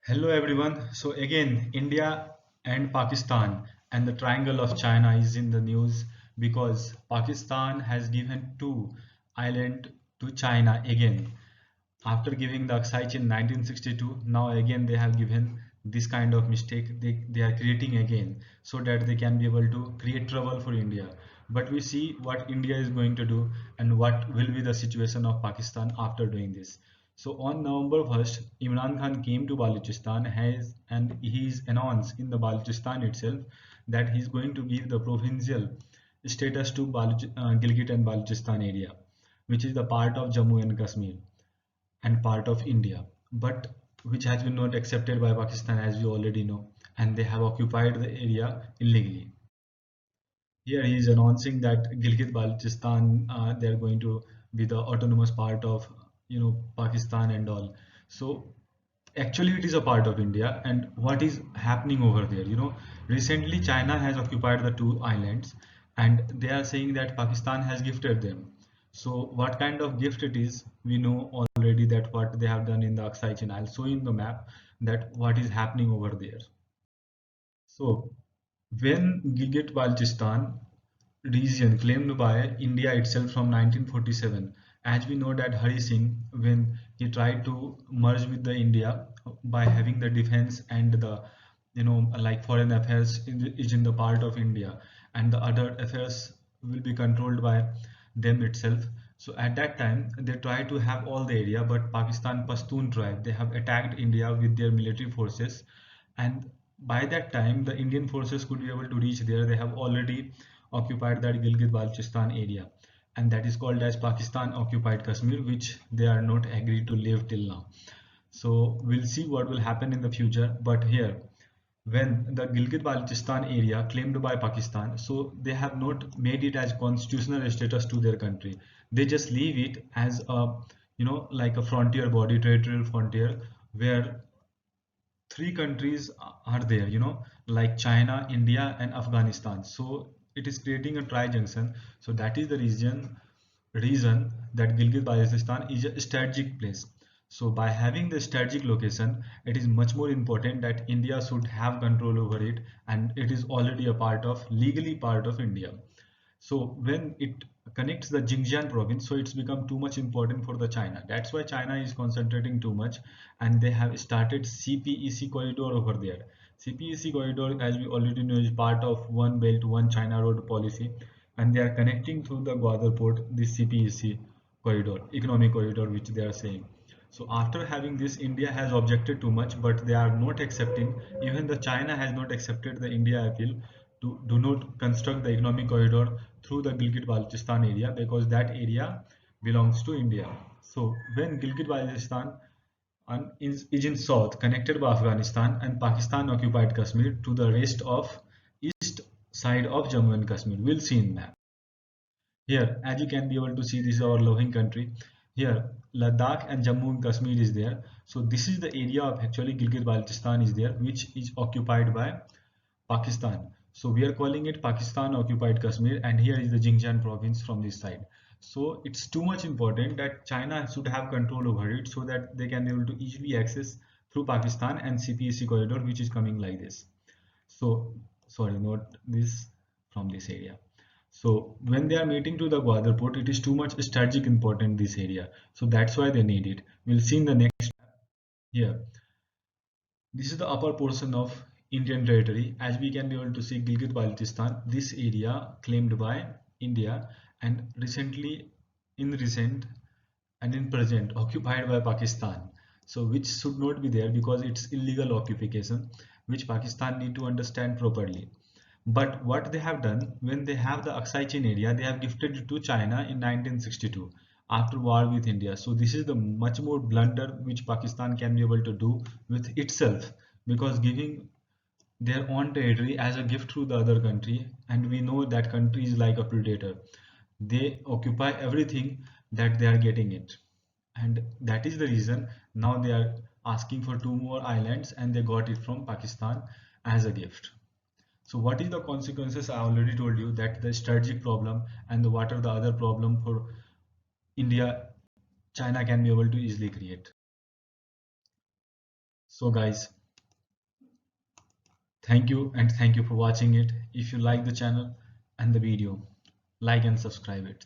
Hello everyone. So again, India and Pakistan and the triangle of China is in the news because Pakistan has given two island to China again. After giving the Aksai Chin in 1962, now again they have given this kind of mistake. They are creating again so that they can be able to create trouble for India. But we see what India is going to do and what will be the situation of Pakistan after doing this. So on November 1st, Imran Khan came to Balochistan and he's announced in the Balochistan itself that he's going to give the provincial status to Gilgit and Balochistan area, which is the part of Jammu and Kashmir and part of India, but which has been not accepted by Pakistan as we already know, and they have occupied the area illegally. Here he is announcing that Gilgit-Baltistan they are going to be the autonomous part of Pakistan and all. So actually it is a part of India, and what is happening over there? Recently China has occupied the two islands, and they are saying that Pakistan has gifted them. So what kind of gift it is, we know already that what they have done in the Aksai Chin. I'll show you in the map that what is happening over there. So when Gilgit-Baltistan region claimed by India itself from 1947, as we know that Hari Singh, when he tried to merge with the India by having the defense and the like foreign affairs is in the part of India, and the other affairs will be controlled by them itself. So at that time they tried to have all the area, but Pakistan Pashtun tribe, they have attacked India with their military forces, and by that time the Indian forces could be able to reach there. They have already occupied that Gilgit-Baltistan area, and that is called as Pakistan occupied Kashmir, which they are not agreed to leave till now. So we'll see what will happen in the future. But here, when the Gilgit-Baltistan area claimed by Pakistan, so they have not made it as constitutional status to their country. They just leave it as a like a frontier body, territorial frontier, where three countries are there, like China, India, and Afghanistan. So it is creating a tri-junction. So that is the reason that Gilgit-Baltistan is a strategic place. So by having the strategic location, it is much more important that India should have control over it, and it is already a legally part of India. So when it connects the Xinjiang province, so it's become too much important for the China. That's why China is concentrating too much, and they have started CPEC corridor over there. CPEC corridor, as we already know, is part of One Belt One China road policy, and they are connecting through the Gwadar port this CPEC corridor, economic corridor, which they are saying. So after having this, India has objected too much, but they are not accepting. Even the China has not accepted the India appeal to do not construct the economic corridor through the Gilgit-Baltistan area, because that area belongs to India. So when Gilgit-Baltistan is in south, connected by Afghanistan, and Pakistan occupied Kashmir to the rest of east side of Jammu and Kashmir. We'll see in map. Here, as you can be able to see, this is our loving country. Here, Ladakh and Jammu and Kashmir is there. So this is the area of actually Gilgit-Baltistan is there, which is occupied by Pakistan. So we are calling it Pakistan occupied Kashmir, and here is the Xinjiang province from this side. So it's too much important that China should have control over it so that they can be able to easily access through Pakistan and CPEC corridor, which is coming like this. So sorry, not this, from this area. So when they are meeting to the Gwadar port, it is too much strategic important this area. So that's why they need it. We'll see in the next here. This is the upper portion of Indian territory. As we can be able to see, Gilgit-Baltistan, this area claimed by India, and in recent and in present occupied by Pakistan. So which should not be there because it's illegal occupation, which Pakistan need to understand properly. But what they have done, when they have the Aksai Chin area, they have gifted it to China in 1962 after war with India. So this is the much more blunder which Pakistan can be able to do with itself, because giving their own territory as a gift to the other country, and we know that country is like a predator. They occupy everything that they are getting it, and that is the reason now they are asking for two more islands, and they got it from Pakistan as a gift. So what is the consequences? I already told you that the strategic problem, and what are the other problem for India, China can be able to easily create. So guys, thank you, and thank you for watching it. If you like the channel and the video, like and subscribe it.